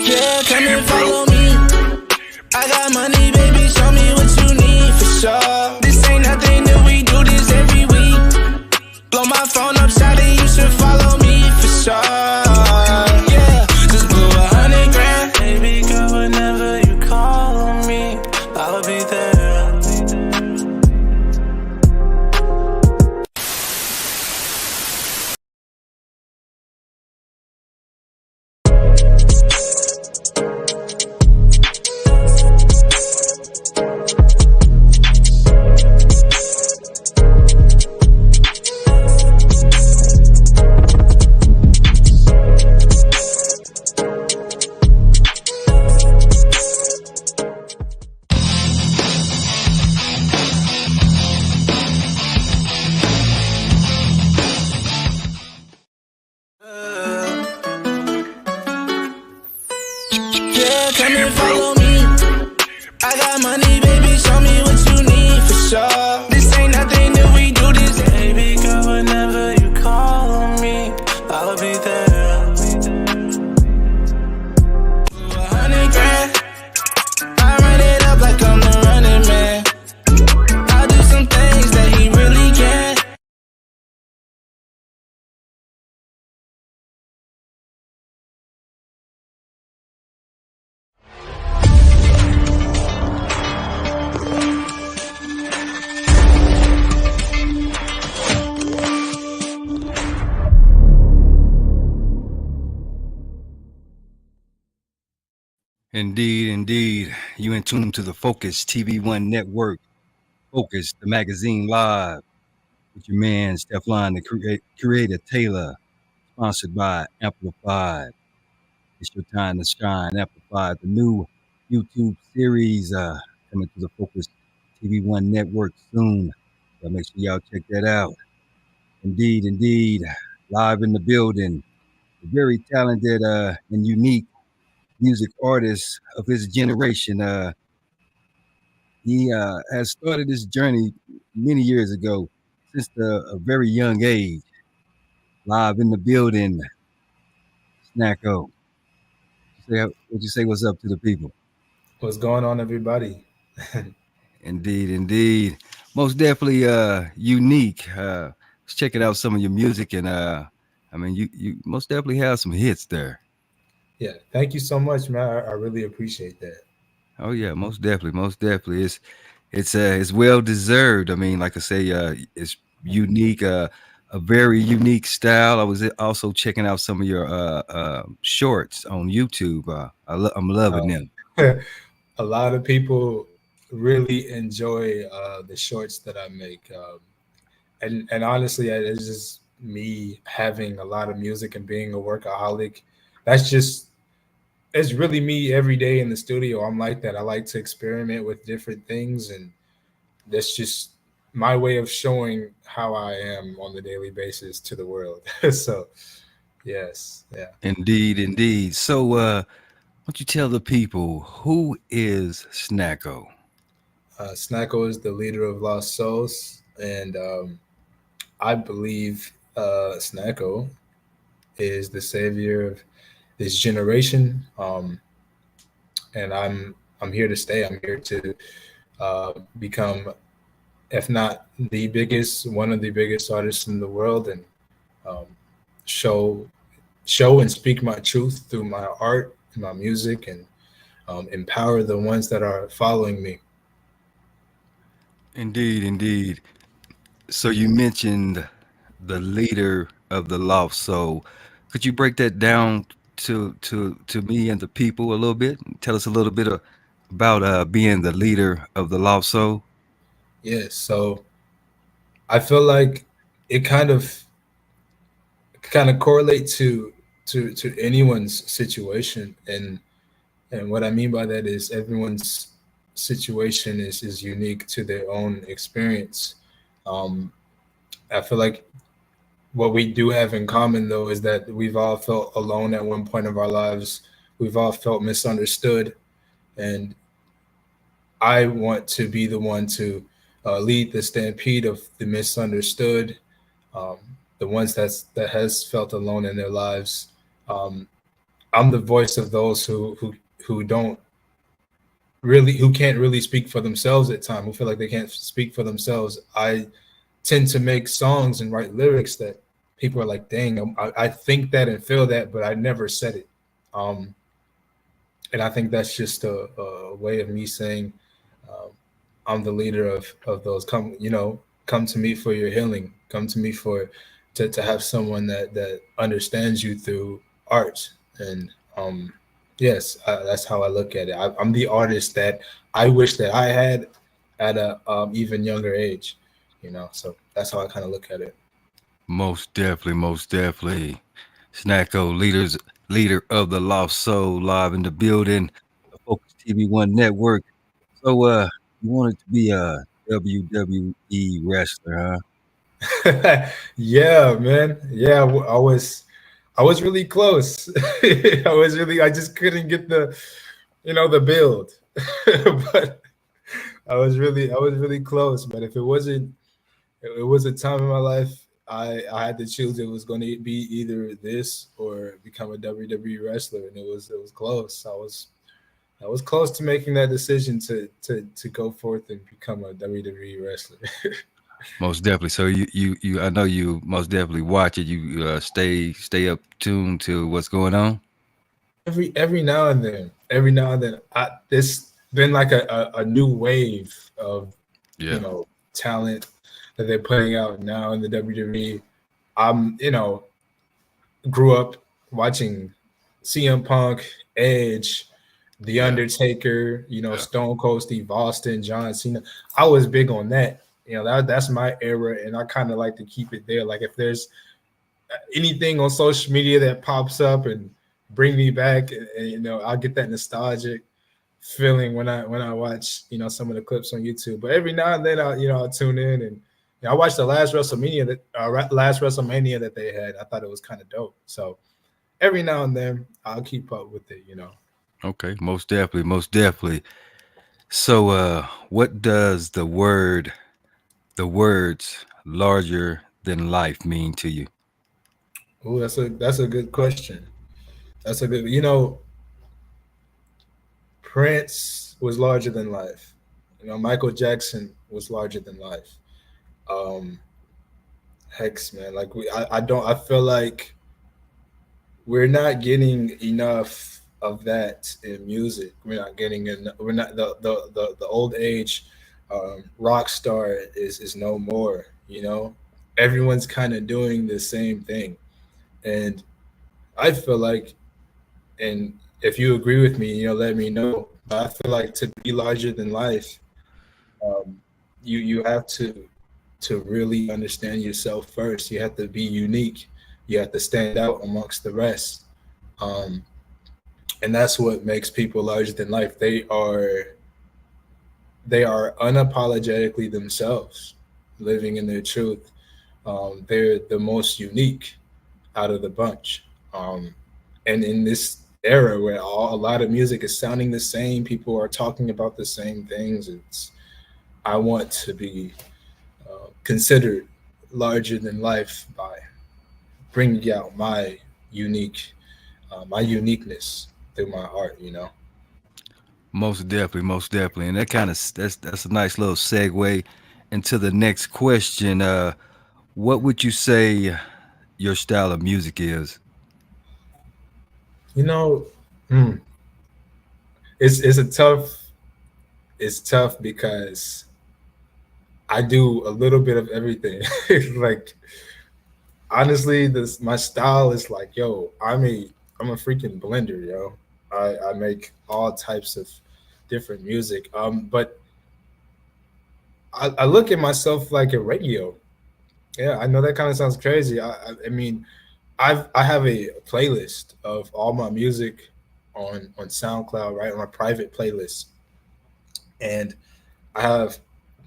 Yeah, come and follow me. I got money, baby, show me what you need for sure. This ain't nothing new, we do this every week. Blow my phone up, shawty, you should follow me for sure. Yeah, just blew 100 grand. Baby girl, whenever you call on me, I'll be there. Yeah, come and follow me. I got money, baby, show me what you need for sure. This ain't nothing new, we do this. Baby girl, whenever you call on me, I'll be there. 100 grand, I run it up like I'm the running man. I do some things that he really can't. Indeed, indeed. You in tune to the Focuz TV One Network, Focuz the Magazine Live, with your man, Teflon The Creator Taylor, sponsored by Amplified. It's your time to shine. Amplified, the new YouTube series coming to the Focuz TV One Network soon. So make sure y'all check that out. Indeed, indeed. Live in the building. A very talented and unique music artist of his generation. He has started this journey many years ago, since a very young age. Live in the building, SNACO. Would you say what's up to the people? What's going on, everybody? Indeed, indeed. Most definitely unique. Let's check it out, some of your music, and I mean, you most definitely have some hits there. Yeah, thank you so much, man. I really appreciate that. Oh yeah, most definitely, most definitely. It's well deserved. I mean, like I say, it's unique, a very unique style. I was also checking out some of your shorts on YouTube. I'm loving them. A lot of people really enjoy the shorts that I make, and honestly, it's just me having a lot of music and being a workaholic. That's just it's really me every day in the studio. I'm like that. I like to experiment with different things, and that's just my way of showing how I am on the daily basis to the world. So, yes, yeah. Indeed, indeed. So, why don't you tell the people who is SNACO? SNACO is the leader of Lost Souls, and I believe SNACO is the savior of this generation. And I'm here to stay. I'm here to become, if not the biggest, one of the biggest artists in the world, and um, show and speak my truth through my art, my music, and empower the ones that are following me. Indeed, indeed. So you mentioned the leader of the Lost Soul. Could you break that down to me and the people a little bit? Tell us a little bit about being the leader of the Lost Soul. Yes, so I feel like it kind of correlate to anyone's situation, and what I mean by that is everyone's situation is unique to their own experience. um I feel like what we do have in common, though, is that we've all felt alone at one point of our lives. We've all felt misunderstood, and I want to be the one to lead the stampede of the misunderstood, um, the ones that has felt alone in their lives. Um, I'm the voice of those who don't really, who can't really speak for themselves at time, who feel like they can't speak for themselves. I tend to make songs and write lyrics that people are like, dang, I think that and feel that, but I never said it. Um, and I think that's just a way of me saying, um, I'm the leader of those. Come, come to me for your healing. Come to me for to have someone that understands you through art. And yes, that's how I look at it. I'm the artist that I wish that I had at a even younger age. So that's how I kind of look at it. Most definitely, most definitely. SNACO leader of the Lost Soul, live in the building, the Focus TV One Network. So, you wanted to be a WWE wrestler, huh? Yeah, man. Yeah, I was really close. I just couldn't get the build. But I was really close. But if it wasn't, it was a time in my life I had to choose. It was going to be either this or become a WWE wrestler, and it was close. I was close to making that decision to go forth and become a WWE wrestler. Most definitely. So you I know you most definitely watch it. You stay up tuned to what's going on. Every now and then, it's been like a new wave of Yeah. talent that they're putting out now in the WWE. I'm grew up watching CM Punk, Edge, The Yeah. Undertaker, Yeah. Stone Cold Steve Austin, John Cena. I was big on that. That's my era, and I kind of like to keep it there. Like if there's anything on social media that pops up and bring me back, and I'll get that nostalgic feeling when I watch some of the clips on YouTube. But every now and then I'll tune in, and I watched the last WrestleMania that they had. I thought it was kind of dope. So every now and then I'll keep up with it. Okay. Most definitely. Most definitely. So, what does the words larger than life mean to you? Oh, that's a good question. That's a good. Prince was larger than life. Michael Jackson was larger than life. Um, Hex, man, like I feel like we're not getting enough of that in music. We're not getting enough. We're not the old age rock star is no more. Everyone's kind of doing the same thing, and I feel like, and if you agree with me, let me know. But I feel like to be larger than life, um, you have to really understand yourself first. You have to be unique. You have to stand out amongst the rest. Um, and that's what makes people larger than life. They are unapologetically themselves, living in their truth. They're the most unique out of the bunch. And in this era where a lot of music is sounding the same, people are talking about the same things. I want to be considered larger than life by bringing out my uniqueness through my art. Most definitely, and that kind of that's a nice little segue into the next question. What would you say your style of music is? You know, hmm, it's tough because I do a little bit of everything. Like honestly, this my style is like, yo, I'm a freaking blender, yo. I make all types of different music. But I look at myself like a radio. Yeah, I know that kind of sounds crazy. I mean, I have a playlist of all my music on SoundCloud, right? On a private playlist, and I have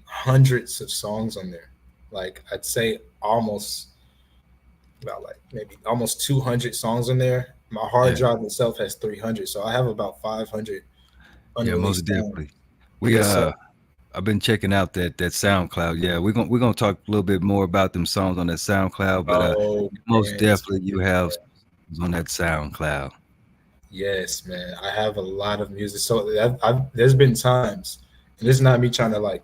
hundreds of songs on there. Like I'd say almost about like maybe almost 200 songs in there. My hard Yeah, drive itself has 300, so I have about 500 yeah, most unreleased songs. definitely. We Yes, sir. I've been checking out that SoundCloud. Yeah, we're gonna talk a little bit more about them songs on that SoundCloud, but Oh most man, definitely you speaking of have that, songs on that SoundCloud. Yes, man. I have a lot of music. So there's been times, and this is not me trying to like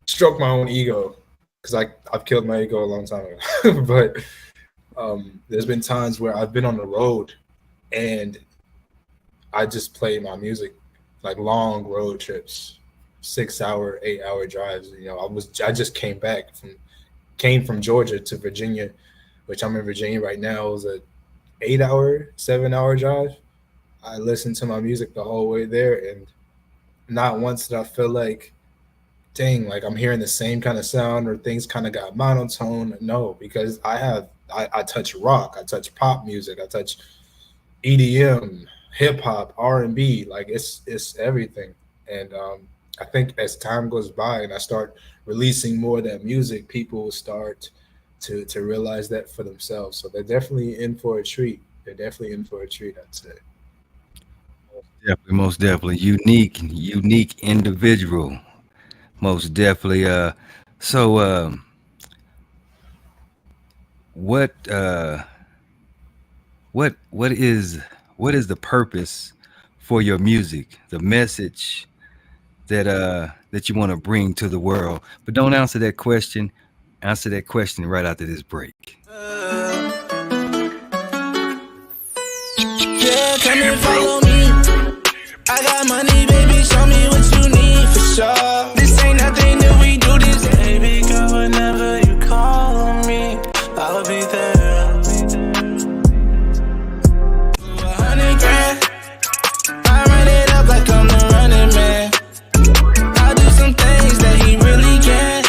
stroke my own ego, because I've killed my ego a long time ago. But there's been times where I've been on the road and I just play my music, like long road trips, 6 hour, 8 hour drives. I just came from Georgia to Virginia, which I'm in Virginia right now. It was a 8 hour, 7 hour drive. I listened to my music the whole way there, and not once did I feel like, dang, like I'm hearing the same kind of sound or things kind of got monotone. No, because I touch rock, I touch pop music, I touch EDM, hip hop, R&B, like it's everything. And I think as time goes by and I start releasing more of that music, people will start to realize that for themselves. So they're definitely in for a treat. They're definitely in for a treat, I'd say. Definitely, most definitely. Unique individual. Most definitely. So what what is the purpose for your music? The message that you want to bring to the world. But don't answer that question. Answer that question right after this break. Yeah, come and follow me. I got money, baby, show me what you need for sure. This ain't nothing that we do this. Baby girl, whenever you call on me, I'll be there. 100 grand, I run it up like I'm the running man. I'll do some things that he really can't.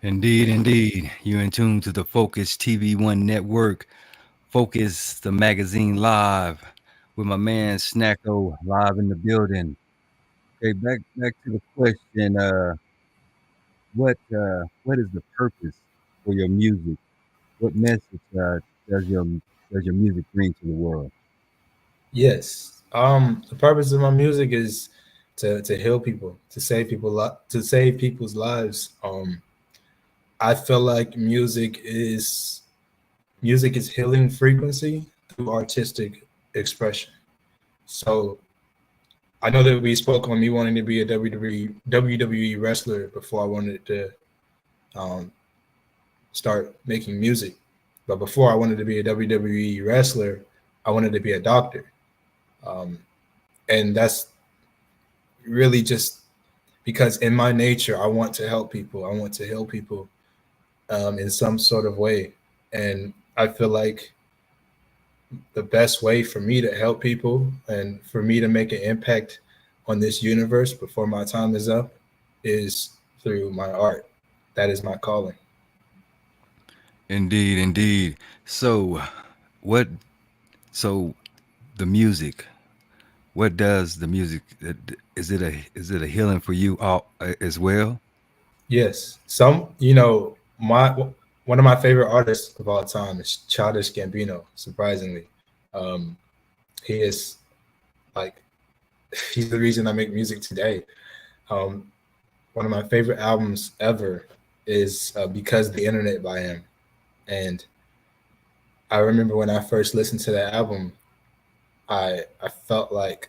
Indeed, indeed. You're in tune to the Focuz TV One Network. Focuz the Magazine live with my man SNACO live in the building. Okay, back to the question. What is the purpose for your music? What message does your does your music bring to the world? Yes. The purpose of my music is to heal people, to save to save people's lives. I feel like music is healing frequency through artistic expression. So I know that we spoke on me wanting to be a WWE wrestler before I wanted to um, start making music. But before I wanted to be a WWE wrestler, I wanted to be a doctor. Um, and that's really just because in my nature, I want to help people. I want to heal people in some sort of way. And I feel like the best way for me to help people and for me to make an impact on this universe before my time is up is through my art. That is my calling. Indeed, indeed. So what? So the music. What does the music? Is it a healing for you all as well? Yes, my one of my favorite artists of all time is Childish Gambino. Surprisingly, um, he is like he's the reason I make music today. Um, One of my favorite albums ever is "Because the Internet" by him, and I remember when I first listened to that album, I felt like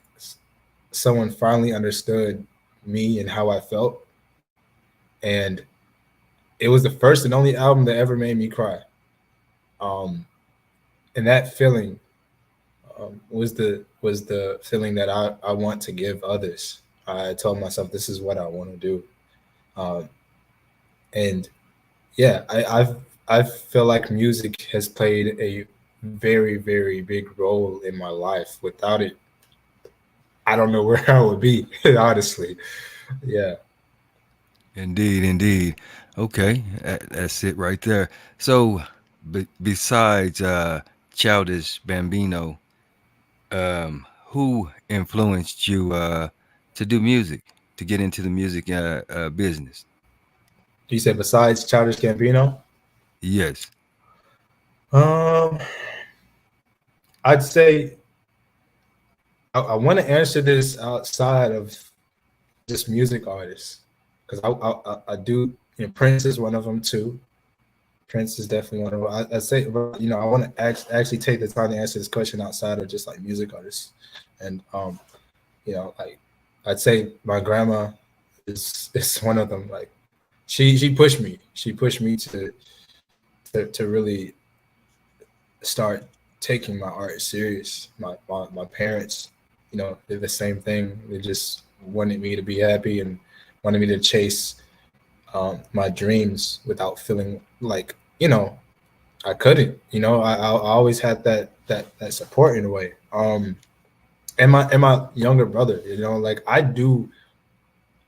someone finally understood me and how I felt, and it was the first and only album that ever made me cry. Um, and that feeling was the feeling that I want to give others. I told myself this is what I want to do, um, and yeah, I feel like music has played a very very big role in my life. Without it, I don't know where I would be. Honestly, yeah. Indeed, indeed. Okay, that's it right there. So, besides Childish Bambino, who influenced you to do music, to get into the music business? You said besides Childish Gambino, Yes. um, I'd say I want to answer this outside of just music artists because I do. Prince is one of them too. Prince is definitely one of them. I say, I want to actually take the time to answer this question outside of just like music artists, and like I'd say my grandma is one of them. Like she pushed me. She pushed me to really start taking my art serious. My parents, did the same thing. They just wanted me to be happy and wanted me to chase my dreams without feeling like I couldn't. I always had that support in a way. And my younger brother, like I do.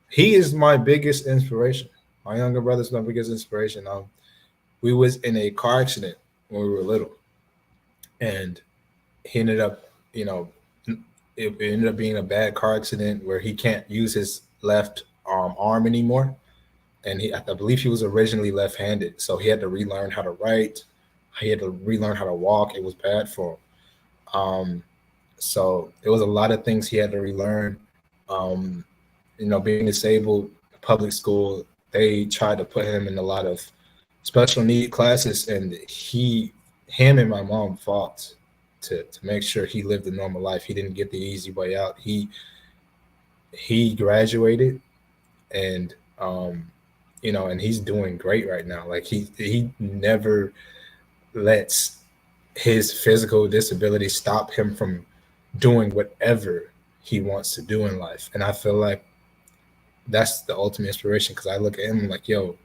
He is my biggest inspiration. My younger brother's my biggest inspiration. We was in a car accident when we were little, and he ended up, it ended up being a bad car accident where he can't use his left arm anymore. And I believe he was originally left-handed, so he had to relearn how to write. He had to relearn how to walk. It was bad for him. So there was a lot of things he had to relearn. Um, being disabled, public school, they tried to put him in a lot of special need classes, and him and my mom fought to make sure he lived a normal life. He didn't get the easy way out. He graduated, and and he's doing great right now. Like he never lets his physical disability stop him from doing whatever he wants to do in life. And I feel like that's the ultimate inspiration because I look at him like, yo,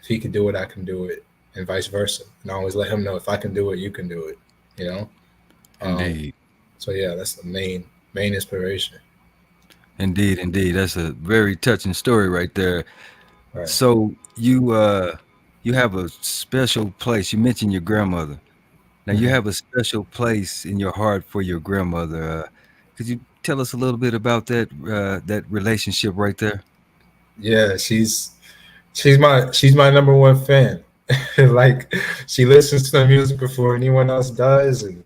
if he could do it, I can do it, and vice versa. And I always let him know if I can do it, you can do it. You know. Indeed. So yeah, that's the main inspiration. Indeed, indeed. That's a very touching story right there. Right. So you have a special place. You mentioned your grandmother. Now you Mhm. have a special place in your heart for your grandmother. Could you tell us a little bit about that relationship right there? Yeah, she's my number one fan. Like she listens to the music before anyone else does, and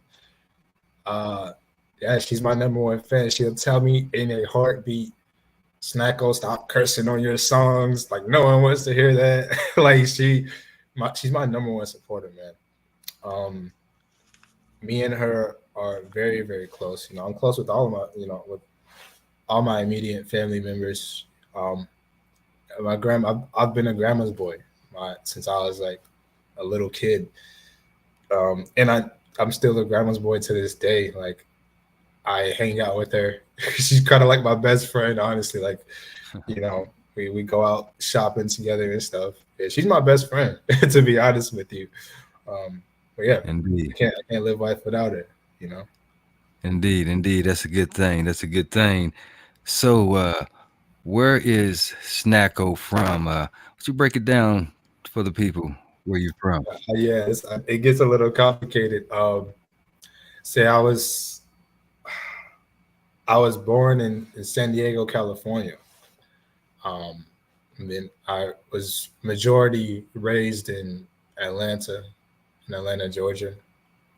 uh, yeah, she's my number one fan. She'll tell me in a heartbeat, "SNACO, stop cursing on your songs." Like no one wants to hear that. Like she's my number one supporter, man. Um, Me and her are very very close. I'm close with all of my with all my immediate family members. My grandma, I've been a grandma's boy since I was like a little kid, and I'm still a grandma's boy to this day. Like I hang out with her. She's kind of like my best friend, honestly. Like we go out shopping together and stuff. Yeah, she's my best friend, to be honest with you. But yeah, Indeed, I can't live life without her. You know. indeed, indeed. That's a good thing. That's a good thing. So, where is SNACO from? Would you break it down for the people where you're from? Yeah, it gets a little complicated. say I was born in San Diego, California. And then I was majority raised in Atlanta, Georgia.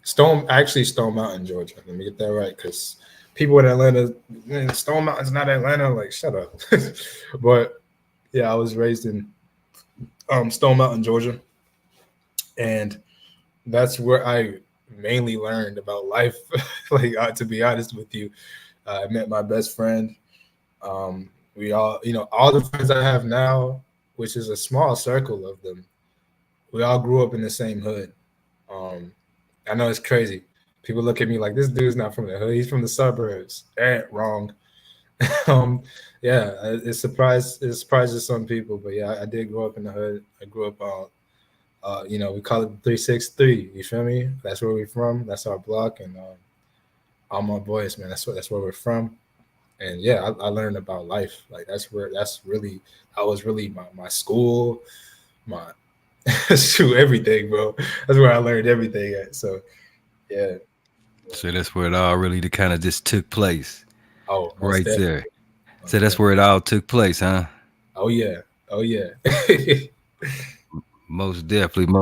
Stone Mountain, Georgia. Let me get that right, because people in Atlanta, man, Stone Mountain's not Atlanta. Like, shut up. But yeah, I was raised in Stone Mountain, Georgia, and that's where I mainly learned about life. Like, to be honest with you, I met my best friend. We all, all the friends I have now, which is a small circle of them, we all grew up in the same hood. I know it's crazy. People look at me like, this dude's not from the hood. He's from the suburbs. Wrong. Yeah, it surprises some people, but yeah, I did grow up in the hood. I grew up we call it 363. You feel me? That's where we're from. That's our block, and all my boys, man. That's where we're from. And yeah, I learned about life. Like that was really my school, my everything, bro. That's where I learned everything at. So yeah. So that's where it all really kind of just took place. Oh, right there. So that's where it all took place, huh? Oh yeah. Most definitely.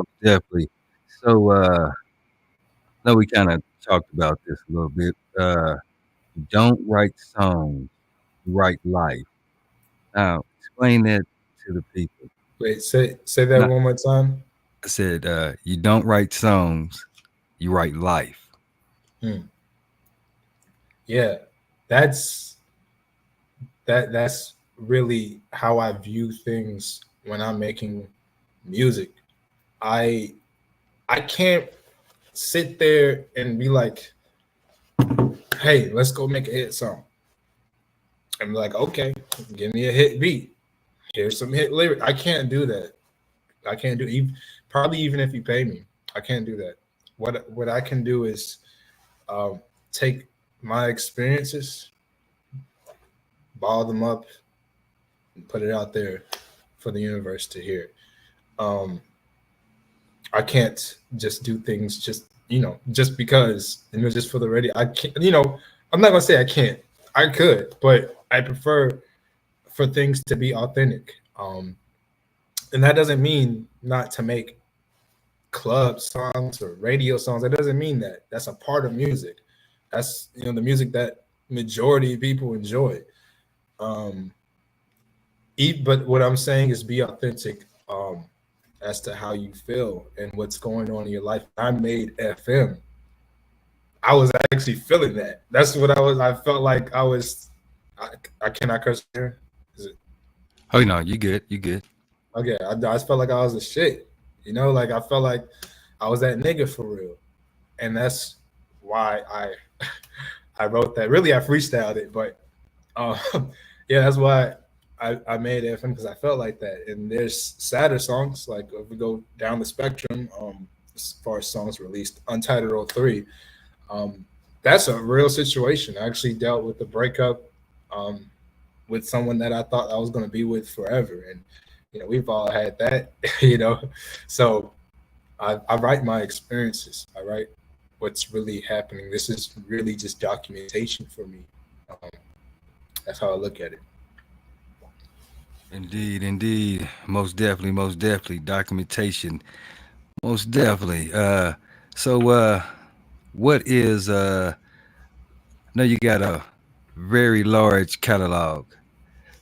So now we kind of talked about this a little bit. You don't write songs, you write life. Now explain that to the people. Wait, say that one more time. I said you don't write songs, you write life. Yeah, that's really how I view things when I'm making music. I can't sit there and be like, hey, let's go make a hit song. I'm like, okay, give me a hit beat. Here's some hit lyrics. I can't do that. I can't do probably even if you pay me. I can't do that. What I can do is take my experiences, ball them up, and put it out there for the universe to hear. I can't just do things just because, just for the radio. I can't, I'm not gonna say I can't. I could, but I prefer for things to be authentic. And that doesn't mean not to make club songs or radio songs. That doesn't mean that. That's a part of music. That's the music that majority of people enjoy. But what I'm saying is be authentic as to how you feel and what's going on in your life. I made FM. I was actually feeling that. That's what I felt like I was. I cannot curse here. Is it? Oh no, you good. Okay, I just felt like I was a shit. Like I felt like I was that nigga for real, and that's why I wrote that. Really, I freestyled it, but yeah, that's why I made FM, because I felt like that. And there's sadder songs, like if we go down the spectrum, as far as songs released, Untitled 03. That's a real situation. I actually dealt with the breakup with someone that I thought I was going to be with forever. And, we've all had that, So I write my experiences. I write what's really happening. This is really just documentation for me. That's how I look at it. Indeed. Most definitely. Documentation. Most definitely. So what is I know you got a very large catalog.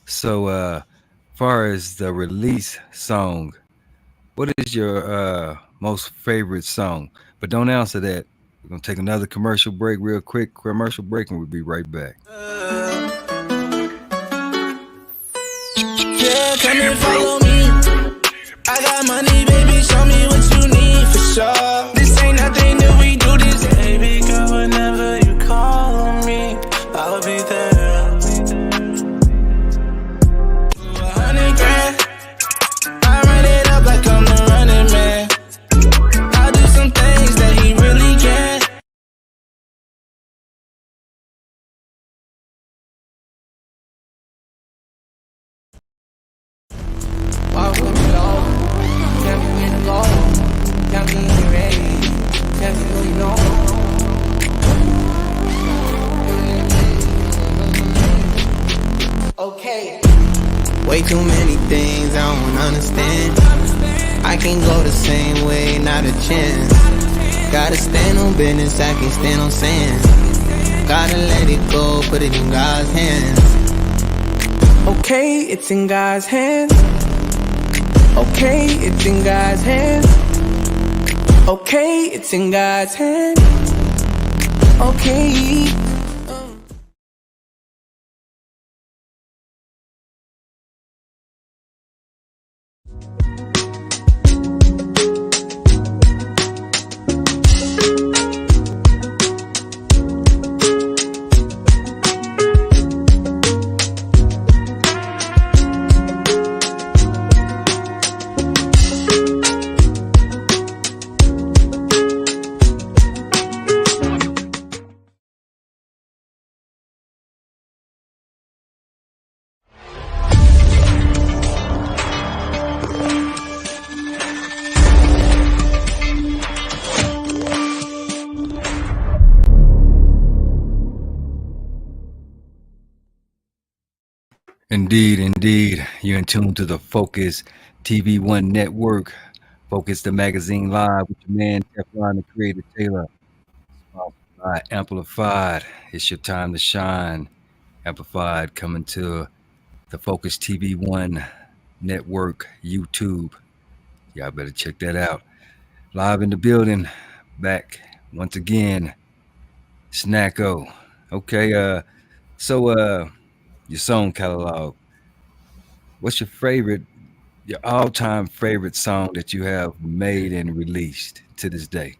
So far as the release song, what is your most favorite song? But don't answer that. We're gonna take another commercial break real quick. Commercial break, and we'll be right back. Yeah, come and follow me. I got money, baby, show me what you need for sure. This ain't nothing that we do this. Baby girl, whenever you call me, I'll be there. 100 grand, I run it up like I'm the running man. I'll do some things that he really can't. Walk with me, Lord. Get me alone. too many things I don't understand. I can't go the same way, not a chance. Gotta stand on business, I can't stand on sand. Gotta let it go, put it in God's hands. Okay, it's in God's hands. Okay, it's in God's hands. Okay, it's in God's hands. Okay. Indeed, indeed. You're in tune to the Focuz TV One Network. Focuz the Magazine Live with your man, Teflon The Creator Taylor. Sponsored by Amplified. It's your time to shine. Amplified coming to the Focuz TV One Network YouTube. Y'all better check that out. Live in the building. Back once again. SNACO. Okay, so your song catalog. What's your all-time favorite song that you have made and released to this day?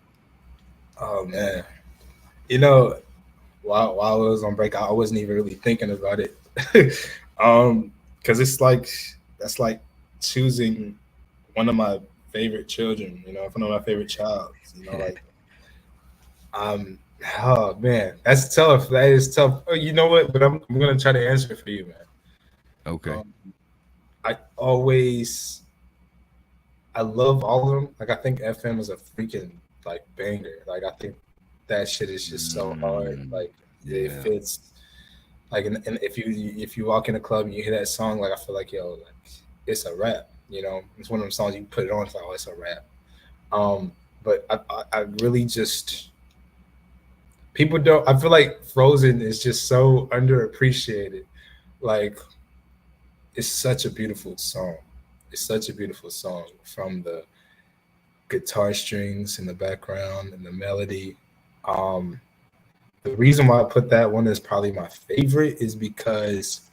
Oh man, you know, while I was on break, I wasn't even really thinking about it. Because it's like that's like choosing one of my favorite children. You know, one of my favorite child. You know, like oh man, that's tough. That is tough. Oh, you know what? But I'm gonna try to answer it for you, man. Okay. I love all of them. Like I think FM is a freaking like banger. Like I think that shit is just so hard. Like it fits. Like and if you walk in a club and you hear that song, like I feel like like it's a rap. You know, it's one of them songs you put it on, it's like, oh, it's a rap. But I really just people don't. I feel like Frozen is just so underappreciated. Like it's such a beautiful song. It's such a beautiful song, from the guitar strings in the background and the melody. The reason why I put that one as probably my favorite is because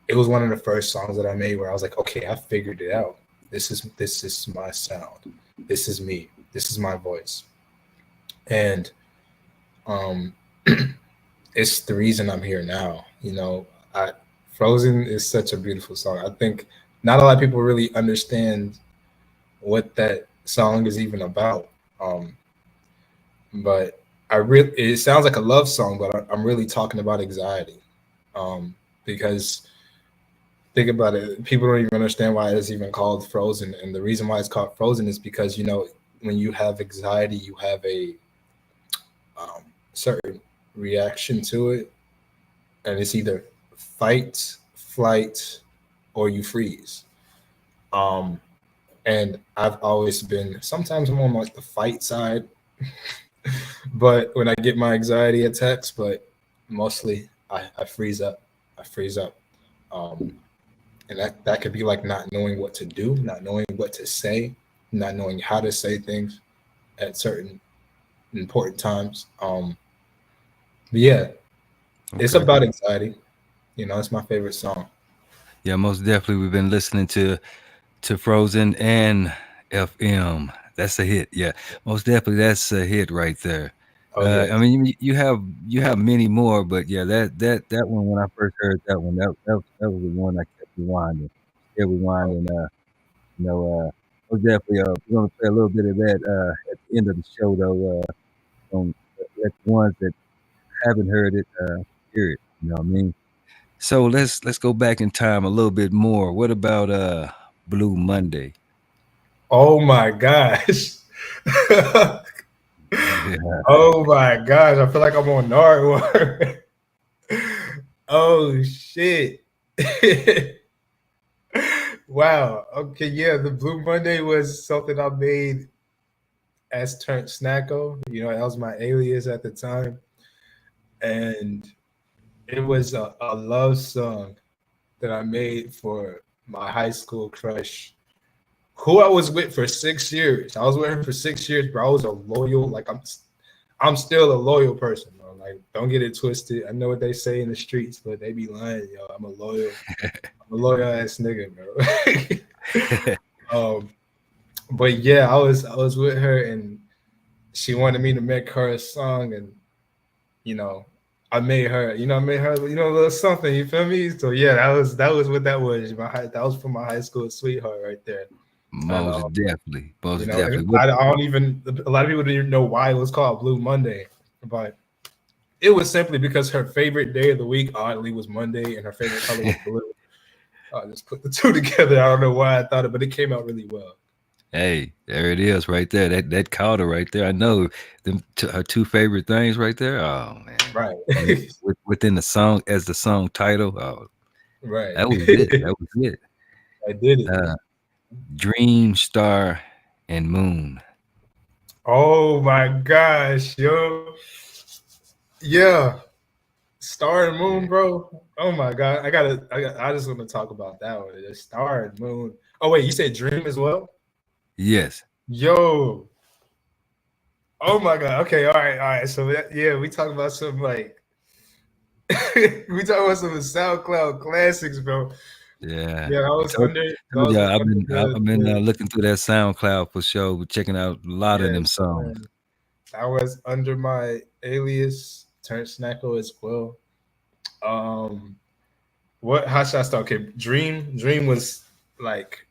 it was one of the first songs that I made where I was like, okay, I figured it out. This is my sound. This is me. This is my voice. And it's the reason I'm here now. You know, Frozen is such a beautiful song. I think not a lot of people really understand what that song is even about. But it sounds like a love song, but I'm really talking about anxiety. Because think about it, people don't even understand why it's even called Frozen. And the reason why it's called Frozen is because, you know, when you have anxiety, you have a certain reaction to it. And it's either fight, flight, or you freeze. And I've always been, sometimes I'm on like the fight side, but when I get my anxiety attacks, but mostly I freeze up. And that could be like not knowing what to do, not knowing what to say, not knowing how to say things at certain important times. But yeah, It's about anxiety. You know, it's my favorite song. Yeah, most definitely. We've been listening to Frozen and FM. That's a hit. Yeah, most definitely. That's a hit right there. Oh yeah. I mean, you have many more, but yeah, that one, when I first heard that one, that was the one I kept rewinding. Most definitely. We're gonna play a little bit of that at the end of the show, though. Let the ones that haven't heard it hear it. You know what I mean? So let's go back in time a little bit more. What about Blue Monday? Oh my gosh. Yeah. Oh my gosh. I feel like I'm on Nardwuar. Oh shit. Wow. Okay. Yeah. The Blue Monday was something I made as turned SNACO. You know, that was my alias at the time. And it was a love song that I made for my high school crush, who I was with for 6 years. I was with her for 6 years, bro. I was a loyal, like I'm still a loyal person, bro. Like, don't get it twisted. I know what they say in the streets, but they be lying, yo. I'm a loyal ass nigga, bro. But yeah, I was with her, and she wanted me to make her a song, and you know, I made her, I made her, a little something. You feel me? So yeah, that was what that was. That was for my high school sweetheart right there. And Most definitely. Most and definitely. What? I don't even. A lot of people didn't even know why it was called Blue Monday, but it was simply because her favorite day of the week, oddly, was Monday, and her favorite color was blue. I just put the two together. I don't know why I thought it, but it came out really well. Hey, there it is right there. That caught her right there. I know them her two favorite things right there. Oh man. Right. And within the song as the song title. Oh, Right. that was it. That was it. I did it. Dream, Star, and Moon. Oh my gosh, yo. Yeah. Star and Moon, Yeah. bro. Oh my god. I just want to talk about that one. The Star and Moon. Oh wait, you said Dream as well? Yes. Yo. Oh my god. Okay, all right. So yeah, we talk about some like we talk about some SoundCloud classics, bro. Yeah. Yeah, I I was told, under told those y'all were I've under been I've been the looking through that SoundCloud for sure, checking out a lot of them yes, songs. man. I was under my alias turned Snacko as well. How should I start? Okay, Dream was like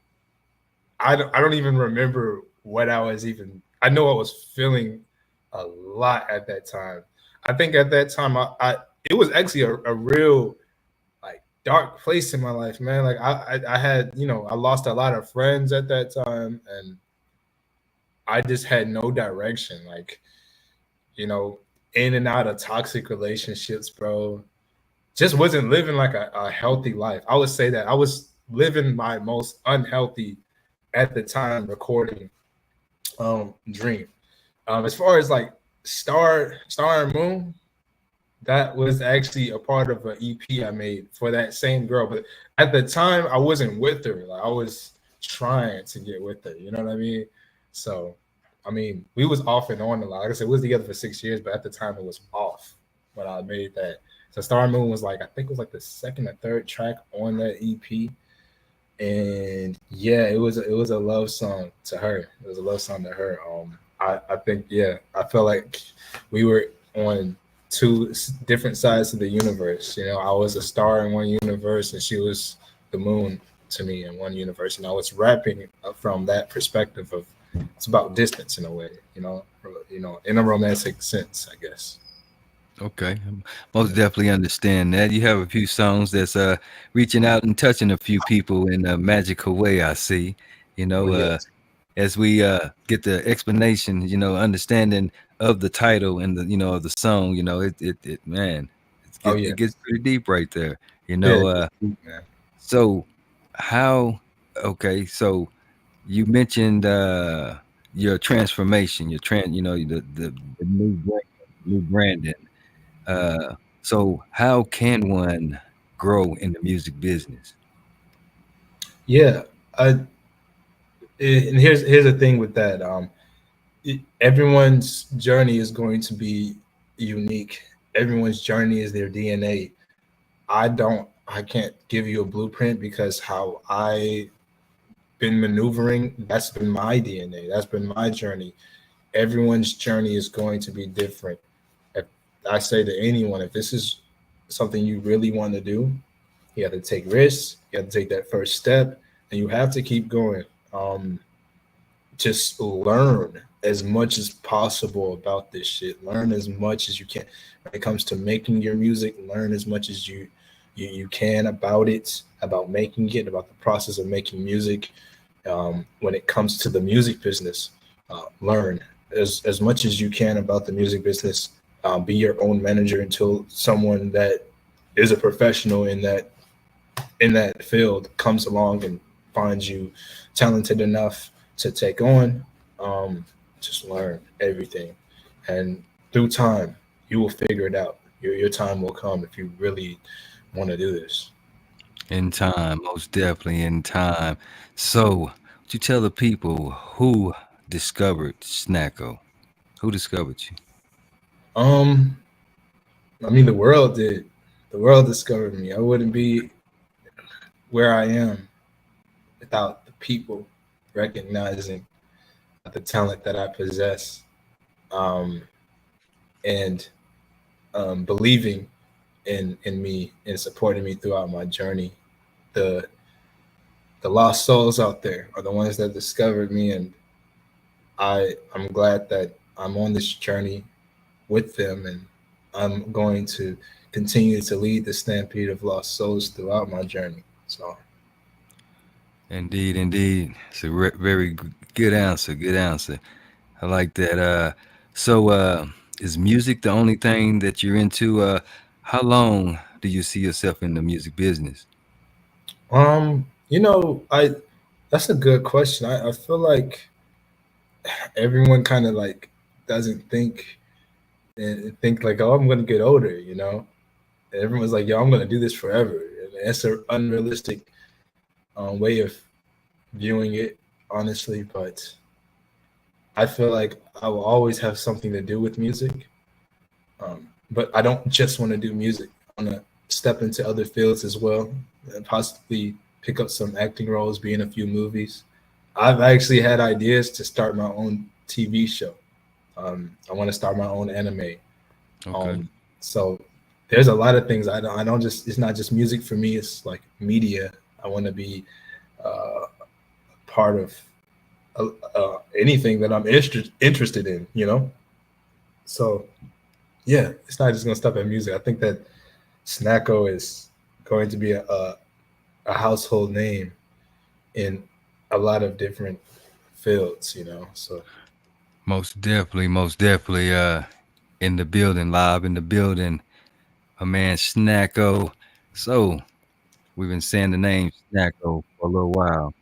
I don't even remember what I was even. I know I was feeling a lot at that time. I think at that time I it was actually a real like dark place in my life, man. Like I had I lost a lot of friends at that time, and I just had no direction. Like you know, in and out of toxic relationships, bro. Just wasn't living like a healthy life. I would say that I was living my most unhealthy at the time recording Dream. As far as like Star and Moon, that was actually a part of an EP I made for that same girl. But at the time I wasn't with her. Like I was trying to get with her, you know what I mean? So I mean, we was off and on a lot. Like I said, we was together for 6 years, but at the time it was off when I made that. So Star and Moon was like, I think it was like the second or third track on that EP. And yeah, it was a love song to her. It was a love song to her. I think yeah, I felt like we were on two different sides of the universe. I was a star in one universe, and she was the moon to me in one universe. And I was rapping from that perspective of it's about distance in a way. In a romantic sense, I guess. Okay. Most definitely understand that. You have a few songs that's reaching out and touching a few people in a magical way, I see. You Oh know, yes. as we get the explanation, understanding of the title and the of the song, it man, Oh it yes. gets pretty deep right there. Yeah, man. So how so you mentioned your transformation, your the new branding. So how can one grow in the music business? Yeah. And here's the thing with that. Everyone's journey is going to be unique. Everyone's journey is their DNA. I can't give you a blueprint because how I been maneuvering, that's been my DNA. That's been my journey. Everyone's journey is going to be different. If I say to anyone, if this is something you really want to do, you have to take risks, you have to take that first step, and you have to keep going. Just learn as much as possible about this shit. Learn as much as you can when it comes to making your music. Learn as much as you can about it, about making it, about the process of making music. When it comes to the music business, learn as much as you can about the music business. Be your own manager until someone that is a professional in that field comes along and find you talented enough to take on. Just learn everything, and through time, you will figure it out. Your time will come if you really want to do this. In time, most definitely in time. So, would you tell the people who discovered SNACO? Who discovered you? Um, I mean, the world did. The world discovered me. I wouldn't be where I am without the people recognizing the talent that I possess, um, and believing in me and supporting me throughout my journey. The the lost souls out there are the ones that discovered me, and I'm glad that I'm on this journey with them, and I'm going to continue to lead the stampede of lost souls throughout my journey. So, Indeed, indeed. It's a very good answer. Good answer. I like that. So, is music the only thing that you're into? How long do you see yourself in the music business? I that's a good question. I feel like everyone kind of like doesn't think and think like, oh, I'm gonna get older, And everyone's like, yo, I'm gonna do this forever. And that's an unrealistic way of viewing it, honestly. But I feel like I will always have something to do with music. But I don't just want to do music. I want to step into other fields as well, and possibly pick up some acting roles, be in a few movies. I've actually had ideas to start my own TV show. I want to start my own anime. Okay. So there's a lot of things I don't just. It's not just music for me. It's like media. I want to be part of anything that I'm interested in. So yeah, it's not just gonna stop at music. I think that SNACO is going to be a household name in a lot of different fields. So Most definitely, most definitely. In the building, live in the building. My man Snacko. So we've been saying the name Snacko for a little while.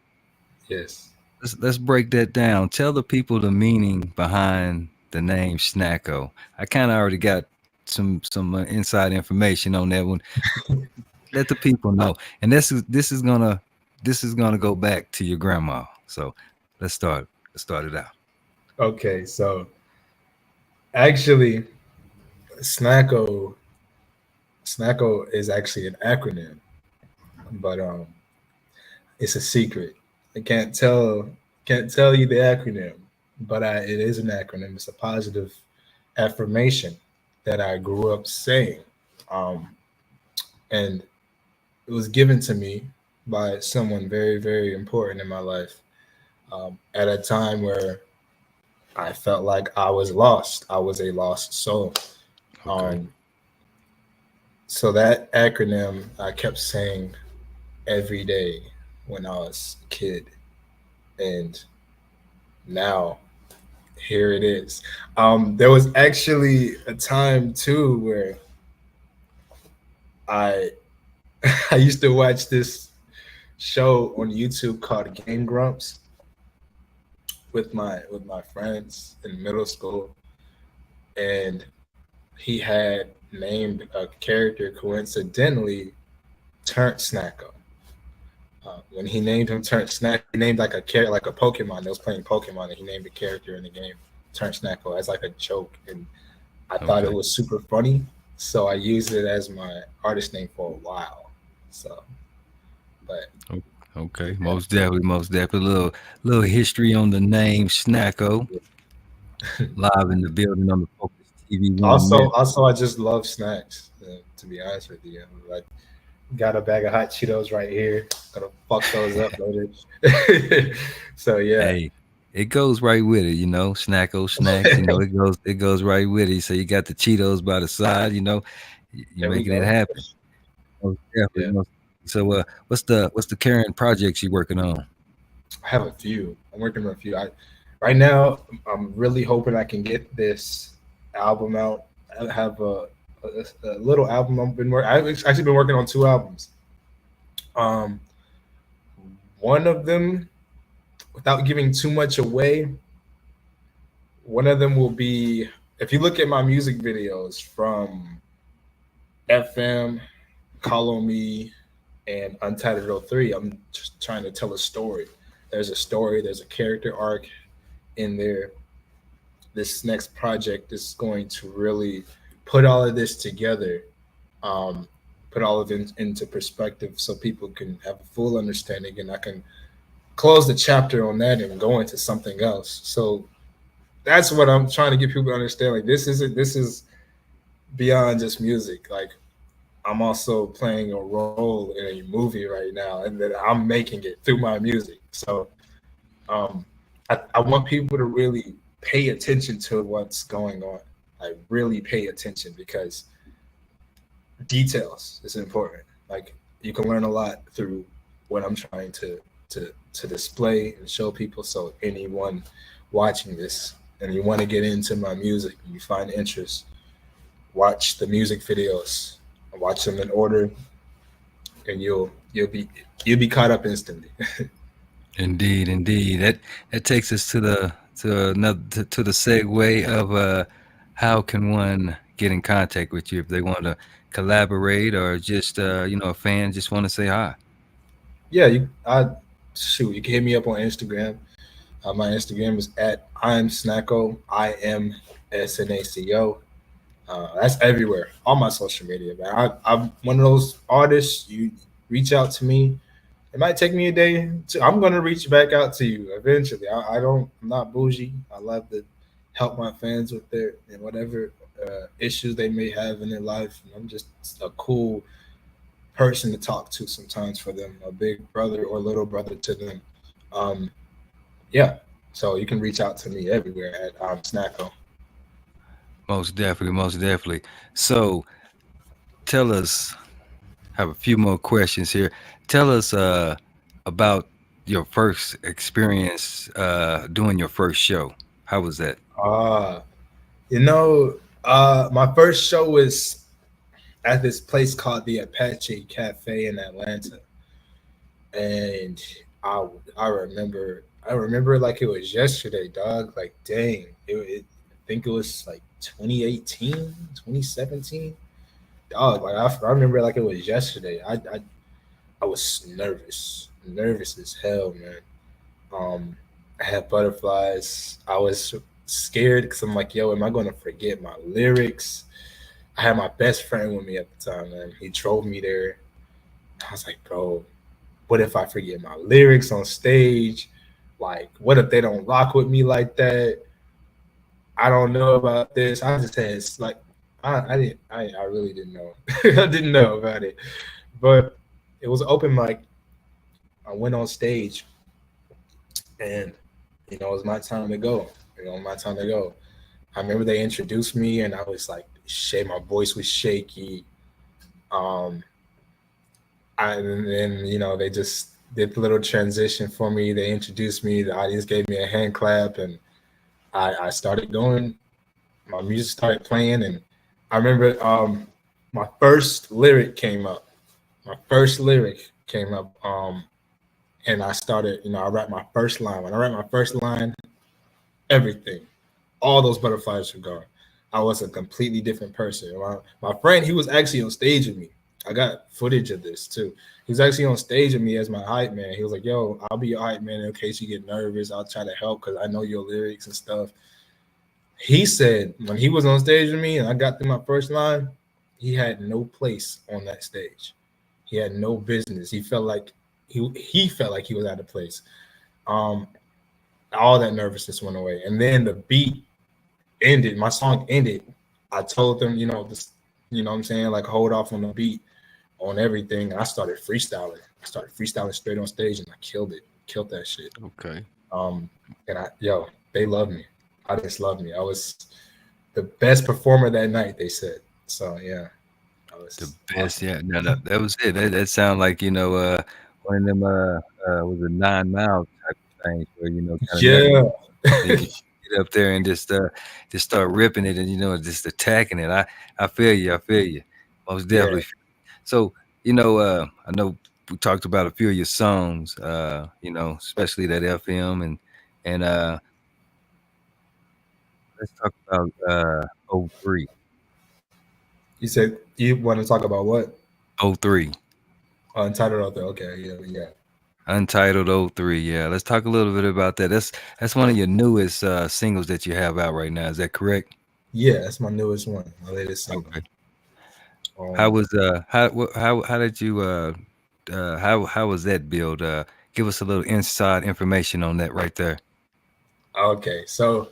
yes. Let's break that down. Tell the people the meaning behind the name Snacko. I kind of already got some inside information on that one. Let the people know. And this is gonna go back to your grandma. So let's start it out. Okay, so actually SNACO SNACO is actually an acronym, but it's a secret. I can't tell you the acronym, but it is an acronym. It's a positive affirmation that I grew up saying, and it was given to me by someone very, very important in my life, at a time where I felt like I was lost. I was a lost soul. Okay. Um, so that acronym I kept saying every day when I was a kid, and now here it is. There was actually a time too where I I used to watch this show on YouTube called Game Grumps with my friends in middle school, and he had named a character coincidentally Turnt Snacko. When he named him Turnt Snack, he named like a character, like a Pokemon that was playing Pokemon, and he named a character in the game Turnt Snacko as like a joke, and I thought it Okay. was super funny, so I used it as my artist name for a while. So, but Okay. Most definitely, most definitely. Little history on the name Snacko. Live in the building on the Focus TV One also I just love snacks. To be honest with you, like got a bag of hot Cheetos right here. Gonna fuck those up later. So yeah. Hey, it goes right with it, Snacko snacks, it goes right with it. So you got the Cheetos by the side, you There we making it go. happen. Most definitely. Yeah, So what's the current projects you working on? I have a few. I'm working on a few. Right now, I'm really hoping I can get this album out. I have a little album I've actually been working on two albums. Um, one of them, without giving too much away, one of them will be, if you look at my music videos from FM, Call on Me, and Untitled 03, I'm just trying to tell a story. There's a story, there's a character arc in there. This next project is going to really put all of this together, um, put all of it into perspective so people can have a full understanding, and I can close the chapter on that and go into something else. So that's what I'm trying to get people to understand. Like, this is beyond just music. Like, I'm also playing a role in a movie right now, and that I'm making it through my music. So um, I want people to really pay attention to what's going on. Like, really pay attention, because details is important. Like, you can learn a lot through what I'm trying to display and show people. So anyone watching this and you want to get into my music and you find interest, watch the music videos, watch them in order, and you'll be caught up instantly. Indeed, indeed. That takes us to the segue of how can one get in contact with you if they want to collaborate, or just a fan just want to say hi. Yeah, you can hit me up on Instagram. My Instagram is at I'm SNACO, IMSNACO. That's everywhere, all my social media, man. I'm one of those artists. You reach out to me. It might take me a day. I'm gonna reach back out to you eventually. I'm not bougie. I love to help my fans with their and whatever issues they may have in their life. And I'm just a cool person to talk to sometimes for them, a big brother or little brother to them. Um, yeah. So you can reach out to me everywhere at SNACO. Most definitely, most definitely. So tell us, have a few more questions here. Tell us about your first experience doing your first show. How was that? Uh, my first show was at this place called the Apache Cafe in Atlanta, and I I remember like it was yesterday, dog. Like, dang, I think it was like 2018, 2017, dog. Like, I remember like it was yesterday. I was nervous as hell, man. Um, I had butterflies. I was scared because I'm like, yo, am I going to forget my lyrics? I had my best friend with me at the time, man. He drove me there. I was like, bro, what if I forget my lyrics on stage? Like, what if they don't rock with me like that? I don't know about this. I just had like, I really didn't know. I didn't know about it, but it was open mic. I went on stage, and it was my time to go. My time to go. I remember they introduced me, and I was like, my voice was shaky. Um, and then they just did the little transition for me. They introduced me. The audience gave me a hand clap, and I started going. My music started playing, and I remember my first lyric came up. And I started. I rapped my first line. When I rapped my first line, everything, all those butterflies were gone. I was a completely different person. My friend, he was actually on stage with me. I got footage of this too. He was actually on stage with me as my hype man. He was like, yo, I'll be your hype man in case you get nervous. I'll try to help because I know your lyrics and stuff. He said when he was on stage with me and I got through my first line, he had no place on that stage. He had no business. He felt like he felt like he was out of place. All that nervousness went away. And then the beat ended. My song ended. I told them, this, what I'm saying, like, hold off on the beat, on everything. And I started freestyling. Straight on stage, and I killed it. Killed that shit. Okay. And they loved me. Audience loved me. I was the best performer that night, they said. So yeah, I was The best, yeah. No, that was it. That sounded like one of them was a 9 Miles type of thing where kind of yeah. you get up there and just start ripping it and just attacking it. I feel you. Most Yeah. definitely. So I know we talked about a few of your songs, you know, especially that FM and let's talk about '03. You said you want to talk about what? '03. Untitled out there. Okay, yeah. Untitled '03. Yeah, let's talk a little bit about that. That's one of your newest singles that you have out right now. Is that correct? Yeah, that's my newest one, my latest single. Okay. How was how did you how was that build? Give us a little inside information on that right there. Okay, so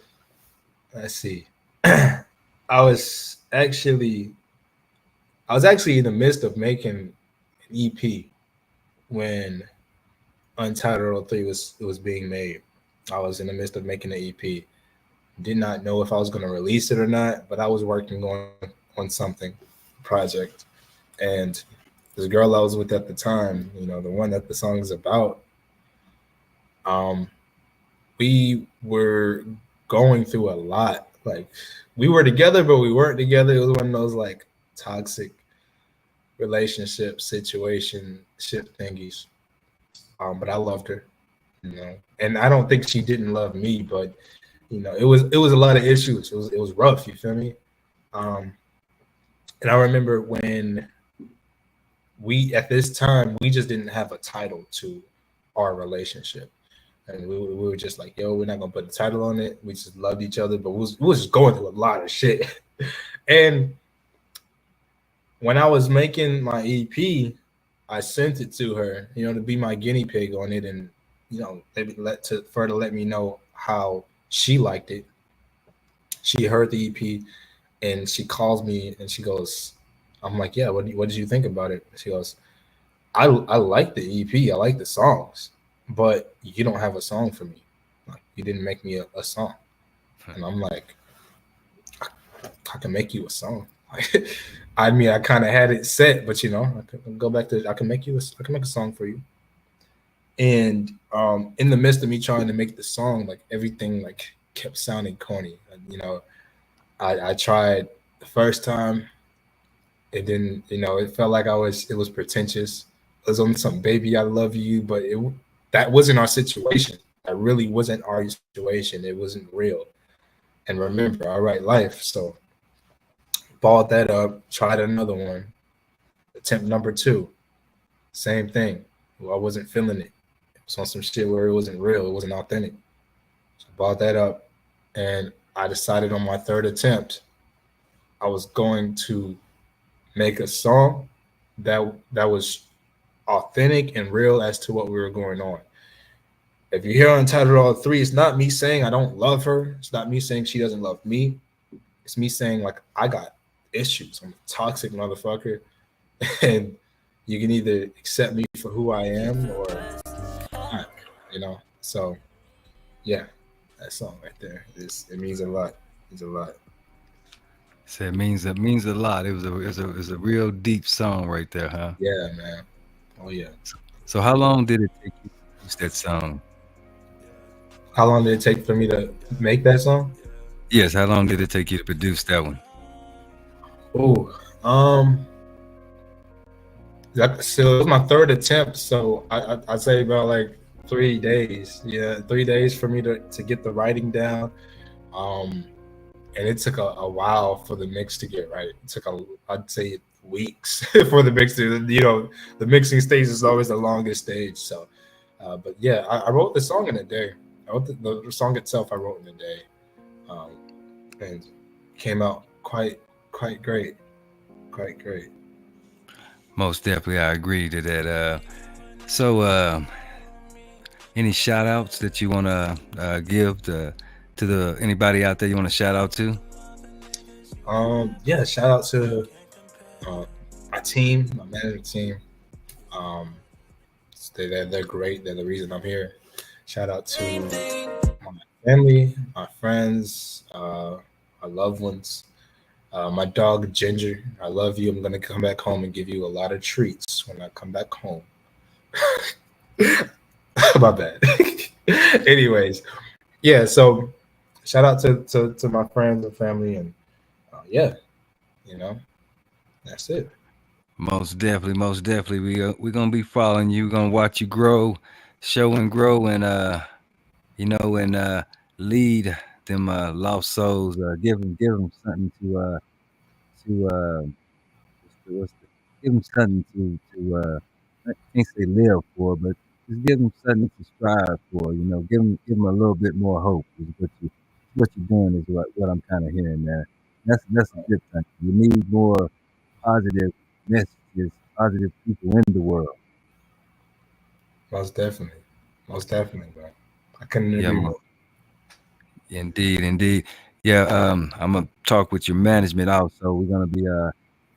let's see. I was actually in the midst of making an EP when Untitled 03 was being made. I was in the midst of making the EP. Did not know if I was going to release it or not, but I was working on something project, and this girl I was with at the time, you know, the one that the song is about, we were going through a lot. Like, we were together, but we weren't together. It was one of those like toxic relationship situation shit thingies. But I loved her, you know, and I don't think she didn't love me, but you know, it was a lot of issues. It was rough. You feel me? And I remember when we at this time we just didn't have a title to our relationship, and we were just like, yo, we're not gonna put a title on it. We just loved each other, but we was just going through a lot of shit. And when I was making my EP, I sent it to her, you know, to be my guinea pig on it, and you know, maybe let me know how she liked it. She heard the EP, and she calls me and she goes, I'm like, yeah, what did you think about it? She goes, I like the EP, I like the songs, but you don't have a song for me. Like, you didn't make me a song. And I'm like, I can make you a song. I mean, I kind of had it set, but you know, I can go back to, I can make a song for you. And in the midst of me trying to make the song, like everything like kept sounding corny. You know, I tried the first time, it didn't, you know, it felt like it was pretentious. It was on some baby, I love you, but that wasn't our situation. That really wasn't our situation. It wasn't real. And remember, I write life, so balled that up, tried another one. Attempt number 2, same thing. Well, I wasn't feeling it. It was on some shit where it wasn't real, it wasn't authentic. So I balled that up, and I decided on my 3rd attempt, I was going to make a song that was authentic and real as to what we were going on. If you hear Untitled 03, it's not me saying I don't love her. It's not me saying she doesn't love me. It's me saying, like, I got issues. I'm a toxic motherfucker. And you can either accept me for who I am or not, you know? So, yeah, that song right there, it means a lot. It means a lot. So it means a lot. It was a real deep song right there, huh? Yeah, man. Oh, yeah. So how long did it take you to produce that song? How long did it take for me to make that song? Yes, how long did it take you to produce that one? Oh, so it was my 3rd attempt. So I'd say about like 3 days. Yeah, 3 days for me to get the writing down. And it took a while for the mix to get right. It took I'd say weeks for the mix to, you know, the mixing stage is always the longest stage. So, but yeah, I wrote the song in a day. I wrote the song itself. I wrote in a day, and came out quite great, quite great. Most definitely, I agree to that. So, any shout outs that you want to give to anybody out there you want to shout out to? Yeah, shout out to my team, my management team. They're great. They're the reason I'm here. Shout out to my family, my friends, my loved ones. My dog Ginger, I love you. I'm gonna come back home and give you a lot of treats when I come back home. My bad. Anyways, yeah. So shout out to my friends and family, and yeah, you know, that's it. Most definitely, most definitely. We're gonna be following you. We're gonna watch you grow, show and grow, and lead them lost souls. Give them something to give them something to I can't say live for, but just give them something to strive for. Give them a little bit more hope. Is what you're doing is what I'm kind of hearing there. That's a good thing. You need more positive messages, positive people in the world. Most definitely. Most definitely, bro. I couldn't Yeah, agree more. indeed, indeed. Yeah, I'm gonna talk with your management also. We're gonna be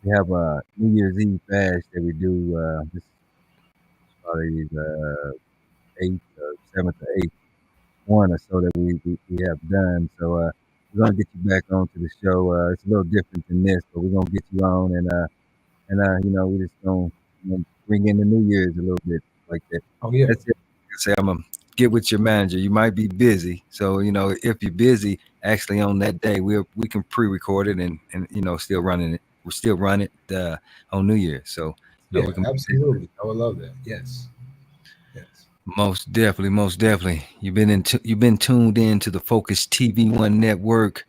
we have a New Year's Eve fast that we do. This is probably the 8th or 7th or 8th one or so that we have done. So we're gonna get you back onto the show. It's a little different than this, but we're gonna get you on we're just gonna bring in the New Year's a little bit like that. Oh yeah. That's it. Like I say, I'm gonna get with your manager. You might be busy, so if you're busy, actually on that day we can pre-record it and still running it. We're still running it on New Year, so Yeah, we can. absolutely. I would love that. Yes. Yes. Most definitely, most definitely. You've been tuned in to the Focuz TV One Network,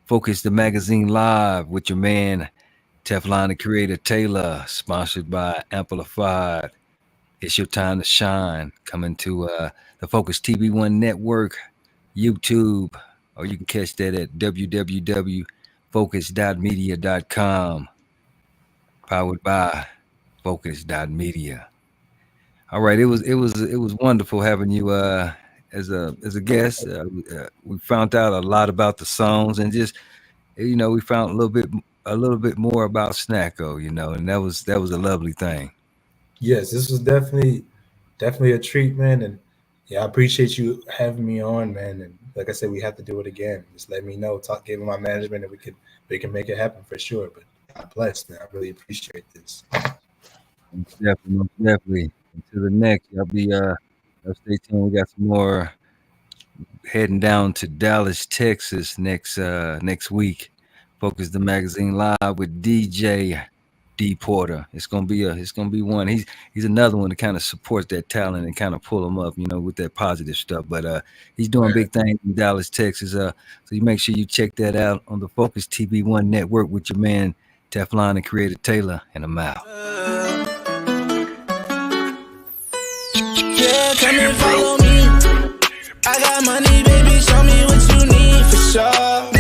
Focuz the Magazine Live with your man Teflon The Creator Taylor, sponsored by Amplified. It's your time to shine. Coming to the Focuz TV One Network, YouTube, or you can catch that at www.focuz.media.com. Powered by Focuz.media. All right, it was wonderful having you as a guest. We found out a lot about the songs and just we found a little bit more about SNACO, and that was a lovely thing. Yes, this was definitely a treat, man. And yeah, I appreciate you having me on, man. And like I said, we have to do it again. Just let me know, give my management, and we can make it happen for sure. But God bless, man. I really appreciate this. Most definitely. Until the next, y'all stay tuned. We got some more heading down to Dallas, Texas next week. Focuz the Magazine Live with DJ D Porter. It's gonna be one. He's another one to kind of support that talent and kind of pull him up, with that positive stuff. But he's doing big things in Dallas, Texas. So you make sure you check that out on the Focuz TV One Network with your man Teflon The Creator Taylor, and I'm out. Yeah, come and follow me. I got money, baby. Show me what you need for sure.